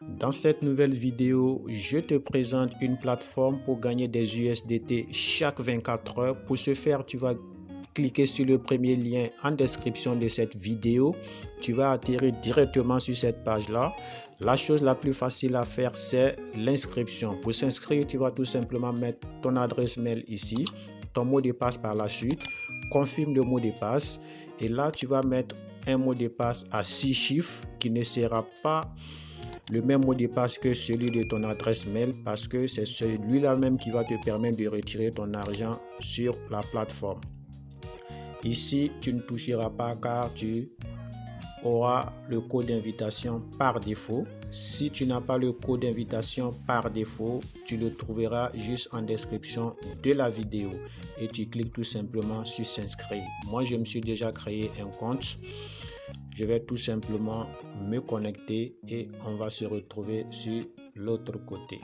Dans cette nouvelle vidéo, je te présente une plateforme pour gagner des USDT chaque 24 heures. Pour ce faire, tu vas cliquer sur le premier lien en description de cette vidéo. Tu vas atterrir directement sur cette page-là. La chose la plus facile à faire, c'est l'inscription. Pour s'inscrire, tu vas tout simplement mettre ton adresse mail ici, ton mot de passe par la suite. Confirme le mot de passe et là, tu vas mettre un mot de passe à 6 chiffres qui ne sera pas le même mot de passe que celui de ton adresse mail parce que c'est celui-là même qui va te permettre de retirer ton argent sur la plateforme. Ici, tu ne toucheras pas car tu auras le code d'invitation par défaut. Si tu n'as pas le code d'invitation par défaut, tu le trouveras juste en description de la vidéo et tu cliques tout simplement sur s'inscrire. Moi, je me suis déjà créé un compte. Je vais tout simplement me connecter et on va se retrouver sur l'autre côté.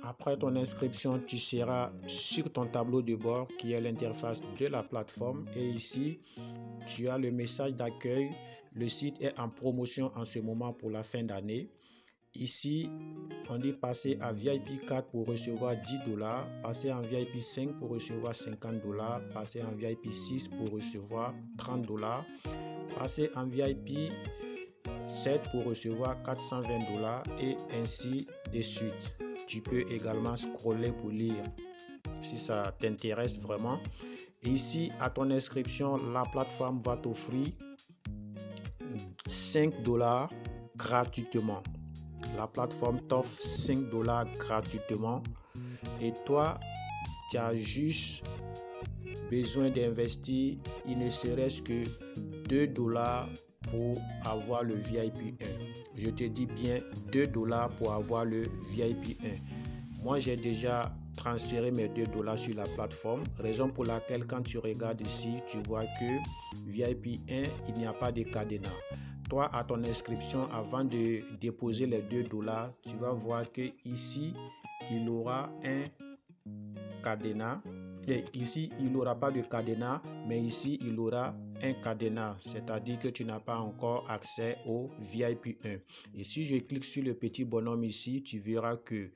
Après ton inscription, tu seras sur ton tableau de bord qui est l'interface de la plateforme et ici, tu as le message d'accueil. Le site est en promotion en ce moment pour la fin d'année. Ici, on dit passer à VIP 4 pour recevoir $10, passer en VIP 5 pour recevoir $50, passer en VIP 6 pour recevoir $30, passer en VIP 7 pour recevoir $420 et ainsi de suite. Tu peux également scroller pour lire si ça t'intéresse vraiment. Et ici, à ton inscription, la plateforme va t'offrir $5 gratuitement. La plateforme t'offre $5 gratuitement et toi, tu as juste besoin d'investir, il ne serait-ce que $2 pour avoir le VIP 1. Je te dis bien $2 pour avoir le VIP 1. Moi, j'ai déjà transféré mes $2 sur la plateforme, raison pour laquelle quand tu regardes ici, tu vois que VIP 1, il n'y a pas de cadenas. Toi, à ton inscription, avant de déposer les $2, tu vas voir que ici, il aura un cadenas. Et ici, il n'aura pas de cadenas, mais ici, il aura un cadenas, c'est-à-dire que tu n'as pas encore accès au VIP 1. Et si je clique sur le petit bonhomme ici, tu verras que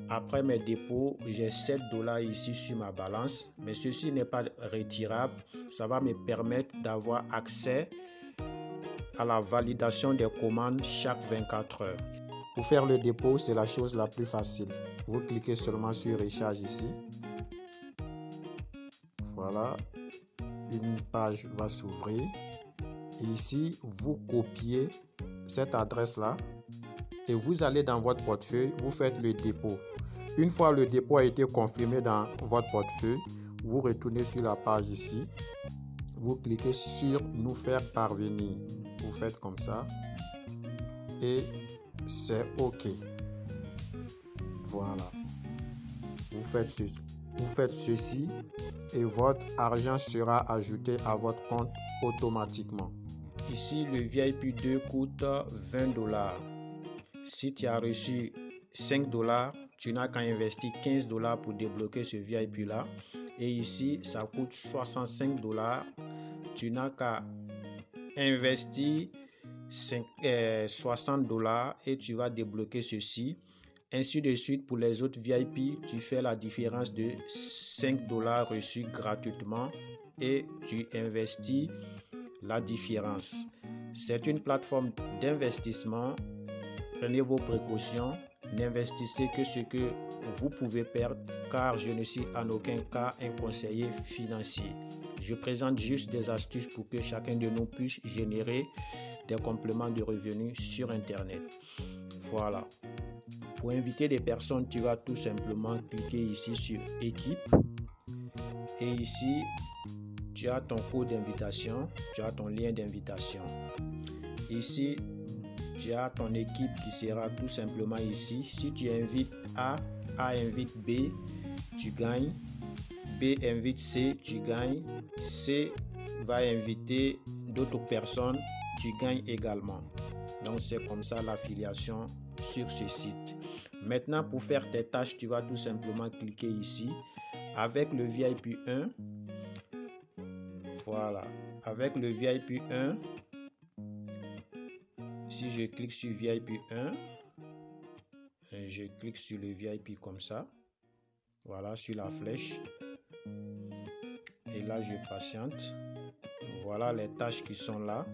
après mes dépôts, j'ai $7 ici sur ma balance, mais ceci n'est pas retirable. Ça va me permettre d'avoir accès à la validation des commandes chaque 24 heures. Pour faire le dépôt, c'est la chose la plus facile. Vous cliquez seulement sur Recharge ici. Voilà, une page va s'ouvrir. Et ici, vous copiez cette adresse-là et vous allez dans votre portefeuille, vous faites le dépôt. Une fois le dépôt a été confirmé dans votre portefeuille, vous retournez sur la page ici. Vous cliquez sur Nous faire parvenir. Vous faites comme ça et c'est OK. Voilà. Vous faites ceci et votre argent sera ajouté à votre compte automatiquement. Ici, le VIP 2 coûte $20. Si tu as reçu $5, tu n'as qu'à investir $15 pour débloquer ce VIP là. Et ici, ça coûte $65. Tu n'as qu'à investir $60 et tu vas débloquer ceci. Ainsi de suite pour les autres VIP, tu fais la différence de $5 reçus gratuitement et tu investis la différence. C'est une plateforme d'investissement. Prenez vos précautions. N'investissez que ce que vous pouvez perdre car je ne suis en aucun cas un conseiller financier. Je présente juste des astuces pour que chacun de nous puisse générer des compléments de revenus sur Internet. Voilà. Pour inviter des personnes, tu vas tout simplement cliquer ici sur Équipe. Et ici, tu as ton code d'invitation, tu as ton lien d'invitation. Ici, tu as ton équipe qui sera tout simplement ici. Si tu invites A invite B, tu gagnes. B invite C, tu gagnes. C va inviter d'autres personnes, tu gagnes également. Donc, c'est comme ça l'affiliation sur ce site. Maintenant, pour faire tes tâches, tu vas tout simplement cliquer ici. Avec le VIP 1, voilà. Avec le VIP 1, si ici, je clique sur VIP 1. Et je clique sur le VIP comme ça. Voilà, sur la flèche. Et là, je patiente. Voilà les tâches qui sont là.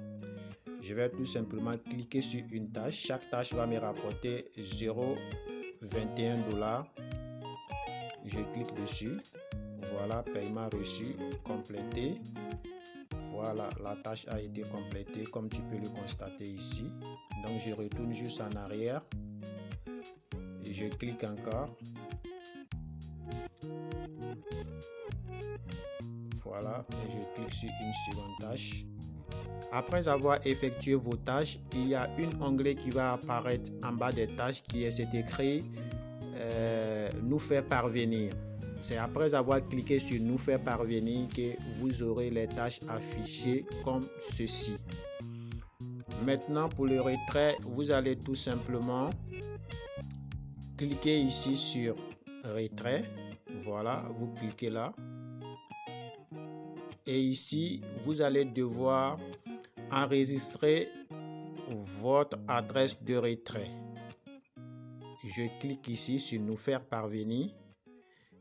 Je vais tout simplement cliquer sur une tâche. Chaque tâche va me rapporter 0,21 $. Je clique dessus. Voilà, paiement reçu, complété. Voilà, la tâche a été complétée comme tu peux le constater ici. Donc, je retourne juste en arrière. Et je clique encore. Voilà, et je clique sur une seconde tâche. Après avoir effectué vos tâches, il y a un onglet qui va apparaître en bas des tâches qui est cet écrit nous faire parvenir. C'est après avoir cliqué sur nous faire parvenir que vous aurez les tâches affichées comme ceci. Maintenant, pour le retrait, vous allez tout simplement cliquer ici sur retrait. Voilà, vous cliquez là. Et ici, vous allez devoir enregistrer votre adresse de retrait. Je clique ici sur nous faire parvenir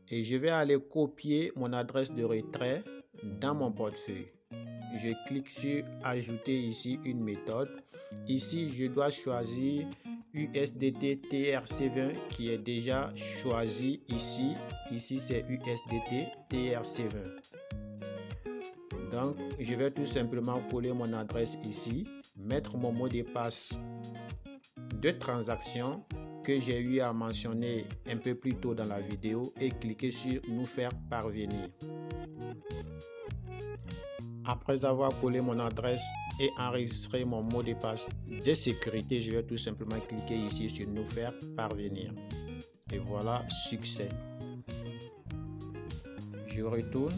et je vais aller copier mon adresse de retrait dans mon portefeuille. Je clique sur ajouter ici une méthode. Ici, je dois choisir USDT TRC20 qui est déjà choisi ici. Ici, c'est USDT TRC20. Donc, je vais tout simplement coller mon adresse ici, mettre mon mot de passe de transaction que j'ai eu à mentionner un peu plus tôt dans la vidéo et cliquer sur nous faire parvenir. Après avoir collé mon adresse et enregistré mon mot de passe de sécurité, je vais tout simplement cliquer ici sur nous faire parvenir. Et voilà, succès. Je retourne.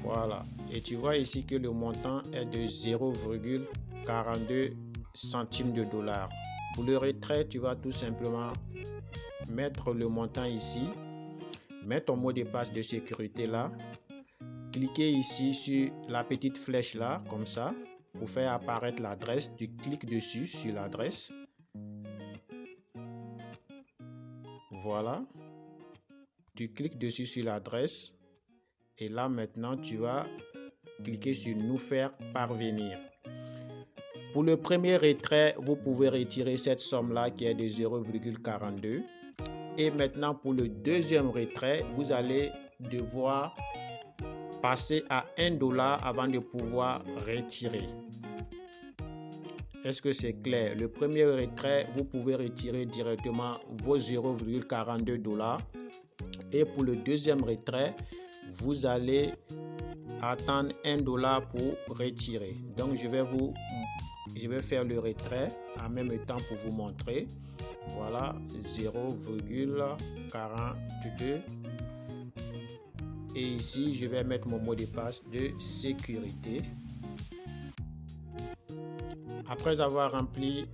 Voilà. Et tu vois ici que le montant est de 0,42 centimes de $. Pour le retrait, tu vas tout simplement mettre le montant ici, mettre ton mot de passe de sécurité là, cliquer ici sur la petite flèche là, comme ça, pour faire apparaître l'adresse. Tu cliques dessus sur l'adresse. Voilà. Tu cliques dessus sur l'adresse. Et là maintenant, tu vas cliquer sur nous faire parvenir. Pour le premier retrait, vous pouvez retirer cette somme-là qui est de 0,42. Et maintenant, pour le deuxième retrait, vous allez devoir passer à 1 $ avant de pouvoir retirer. Est-ce que c'est clair? Le premier retrait, vous pouvez retirer directement vos 0,42 $. Et pour le deuxième retrait, vous allez attendre 1 $ pour retirer. Donc, je vais faire le retrait en même temps pour vous montrer. Voilà, 0,42. Et ici, je vais mettre mon mot de passe de sécurité. Après avoir rempli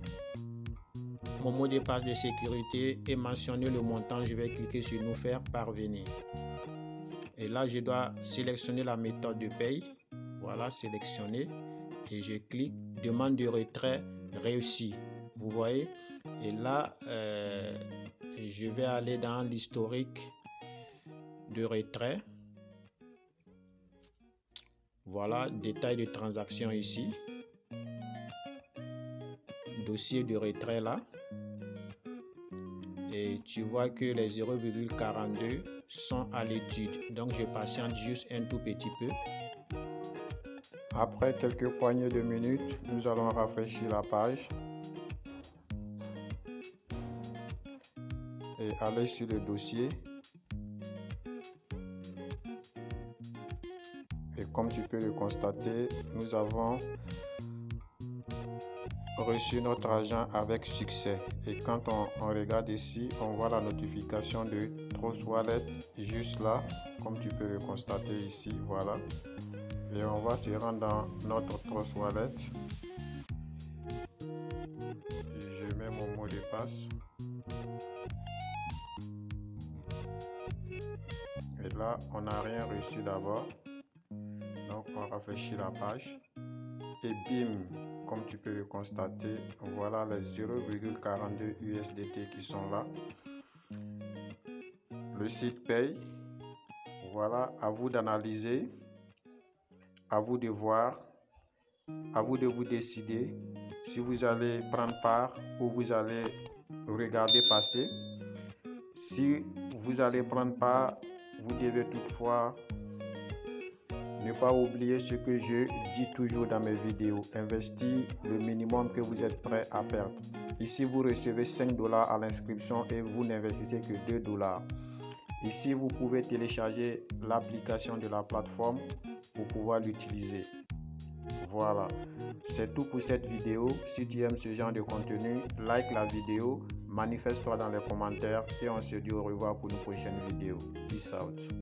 mon mot de passe de sécurité et mentionné le montant, je vais cliquer sur nous faire parvenir. Et là, je dois sélectionner la méthode de paye. Voilà, sélectionner. Et je clique demande de retrait réussi. Vous voyez? Et là, je vais aller dans l'historique de retrait. Voilà, détail de transaction ici. Dossier de retrait là. Et tu vois que les 0,42 sont à l'étude. Donc, je patiente juste un tout petit peu. Après quelques poignées de minutes, nous allons rafraîchir la page. Et aller sur le dossier. Et comme tu peux le constater, nous avons reçu notre argent avec succès. Et quand on regarde ici, on voit la notification de Trust Wallet juste là, comme tu peux le constater ici. Voilà. Et on va se rendre dans notre Trust Wallet. Et je mets mon mot de passe. Et là, on n'a rien reçu d'abord. Donc, on rafraîchit la page. Et bim, comme tu peux le constater, voilà les 0,42 USDT qui sont là. Le site paye. Voilà, à vous d'analyser, à vous de voir, à vous de vous décider si vous allez prendre part ou vous allez regarder passer. Si vous allez prendre part, vous devez toutefois ne pas oublier ce que je dis toujours dans mes vidéos. Investir le minimum que vous êtes prêt à perdre. Ici, vous recevez 5 $ à l'inscription et vous n'investissez que 2 $. Ici, vous pouvez télécharger l'application de la plateforme pour pouvoir l'utiliser. Voilà, c'est tout pour cette vidéo. Si tu aimes ce genre de contenu, like la vidéo, manifeste-toi dans les commentaires et on se dit au revoir pour une prochaine vidéo. Peace out.